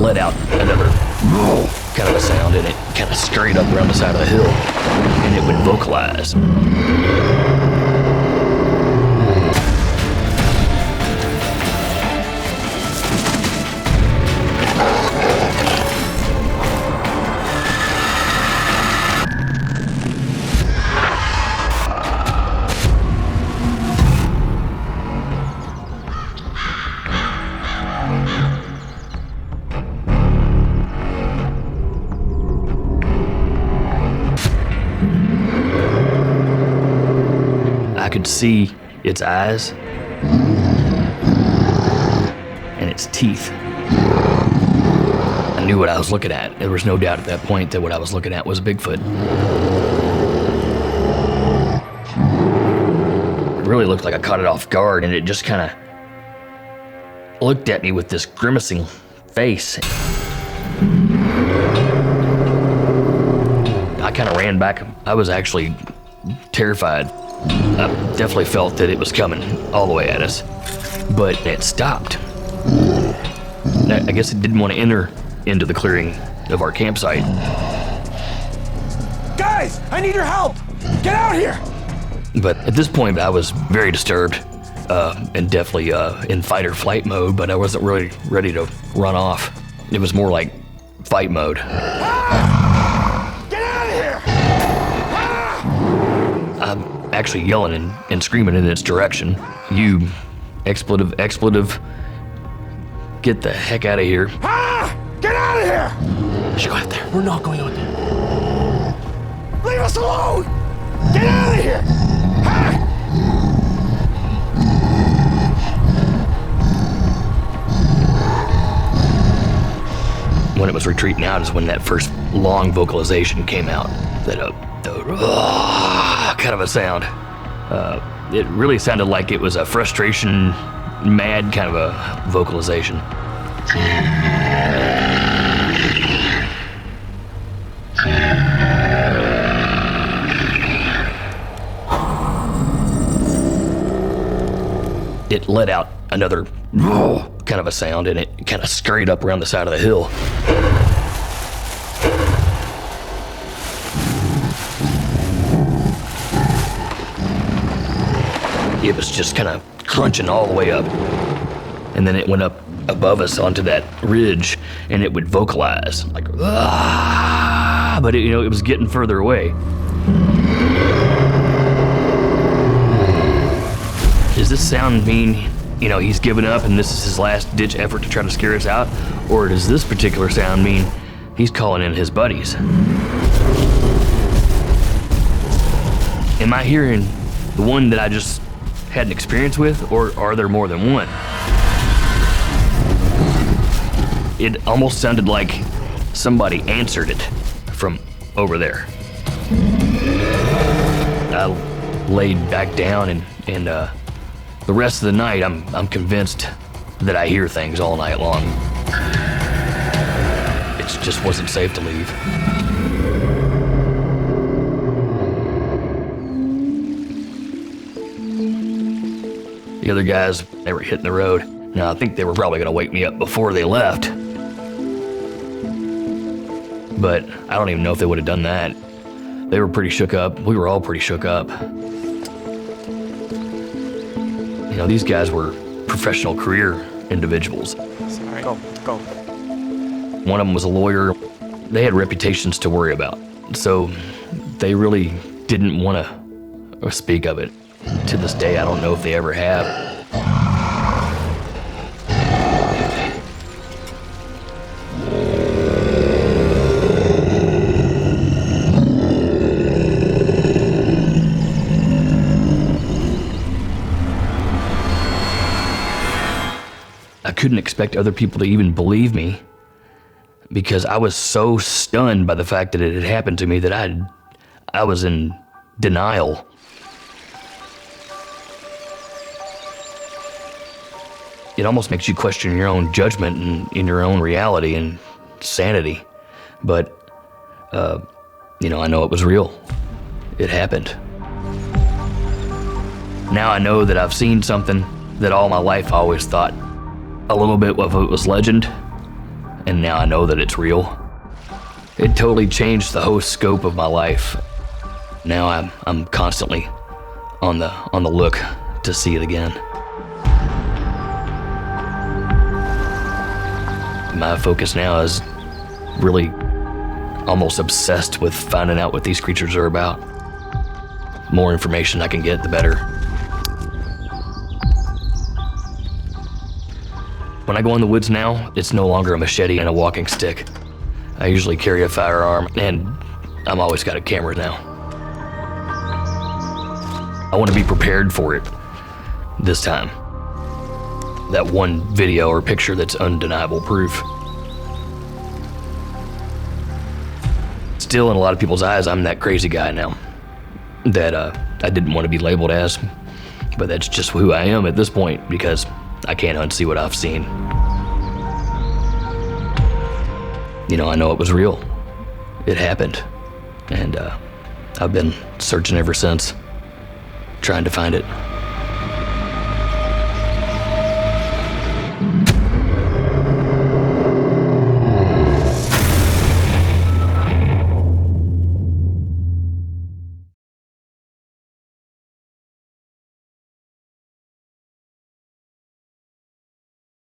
let out another kind of a sound, and it kind of scurried up around the side of the hill, and it would vocalize. I could see its eyes and its teeth. I knew what I was looking at. There was no doubt at that point that what I was looking at was Bigfoot. It really looked like I caught it off guard, and it just kind of looked at me with this grimacing face. I kind of ran back. I was actually terrified. I definitely felt that it was coming all the way at us, but it stopped. I guess it didn't want to enter into the clearing of our campsite. Guys, I need your help! Get out here! But at this point, I was very disturbed and definitely in fight or flight mode, but I wasn't really ready to run off. It was more like fight mode. Ah! Get out of here! Ah! I'm actually yelling and screaming in its direction. You, expletive, get the heck out of here. Ah! Get out of here! I should go out there. We're not going out there. Leave us alone! Get out of here! Ah! When it was retreating out is when that first long vocalization came out. That kind of a sound. It really sounded like it was a frustration, mad kind of a vocalization. It let out another kind of a sound, and it kind of scurried up around the side of the hill. It was just kind of crunching all the way up. And then it went up above us onto that ridge, and it would vocalize like, ah, but it was getting further away. Does this sound mean, he's given up and this is his last ditch effort to try to scare us out? Or does this particular sound mean he's calling in his buddies? Am I hearing the one that I just had an experience with, or are there more than one? It almost sounded like somebody answered it from over there. I laid back down and the rest of the night I'm convinced that I hear things all night long. It just wasn't safe to leave. The other guys, they were hitting the road. Now I think they were probably gonna wake me up before they left. But I don't even know if they would have done that. They were pretty shook up. We were all pretty shook up. These guys were professional career individuals. Sorry. Go. One of them was a lawyer. They had reputations to worry about. So they really didn't want to speak of it. To this day, I don't know if they ever have. I couldn't expect other people to even believe me because I was so stunned by the fact that it had happened to me that I was in denial. It almost makes you question your own judgment and in your own reality and sanity. But, I know it was real. It happened. Now I know that I've seen something that all my life I always thought a little bit of it was legend. and now I know that it's real. It totally changed the whole scope of my life. Now I'm constantly on the look to see it again. My focus now is really almost obsessed with finding out what these creatures are about. More information I can get, the better. When I go in the woods now, it's no longer a machete and a walking stick. I usually carry a firearm, and I'm always got a camera now. I want to be prepared for it this time. That one video or picture that's undeniable proof. Still, in a lot of people's eyes, I'm that crazy guy now that I didn't want to be labeled as, but that's just who I am at this point because I can't unsee what I've seen. You know, I know it was real. It happened, and I've been searching ever since, trying to find it.